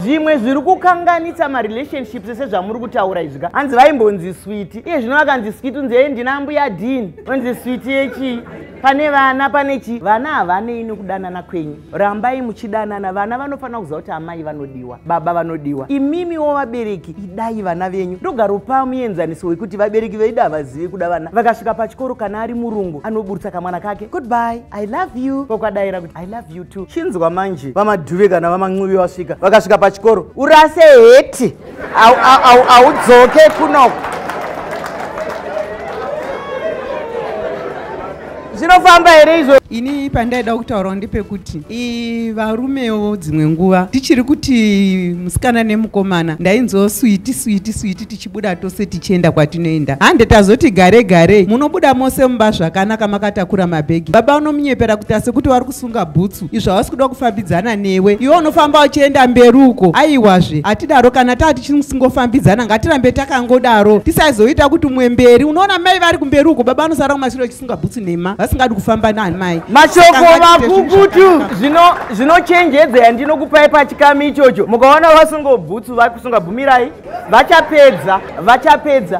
Zvimwe zviri kukanganisa marelationships ese zvamuri kutaura izvi. Hanzi vaimbonzi sweet. Iye zvino vakanzi sweet unzi ndina mbuya Dean. Unzi sweet yechi. Pane vana pane chi. Vana havanei nokudanana kwenyu. Rambai muchidanana. Vana vanofanira kuziva kuti amai vanodiwa, baba vanodiwa. Imimiwo vabereki idai vana venyu. Ndogaropa muenzaniso wekuti vabereki vedu havazivi kuda vana. Vakasvika pachikoro kana ari murungu anoburutsa kamwana kake. Goodbye, I love you. Kokadaira kuti I love you too. Chinzwa manje vamadhuve kana vamancuvi vasvika. Vakasvika pachikoro. Urase heti. Audzoke kunoko. Zvinofamba here izvo? Ini pandaida kutaura ndepekuti varumewo dzimwe nguva tichiri kuti musikana nemukomana ndainzo sweet tichibuda tose tichienda kwatinoenda. Hande tazoti gare munobuda mose mumba zvakanaka makatakura mabhegi. Baba unomunyepera kuti asekuti wari kusunga bhutsu izvo havasi kuda kufambidzana newe. Iwe unofamba uchienda mberi uko. Aiwazve hatidaro kana tati tisingofambidzana ngatirambe takangodaro. Tisazoita kuti mumwe mberi unoona mai vari kumberi uko baba anosara kumashure achisunga bhutsu nema. Vasingadi kufamba nani mai. Mashoko makukutu zvinochenjedza yandinokupai pachikamu ichocho. Mukaona vasunga bhutsu vari kusunga bhumirai vachapedza.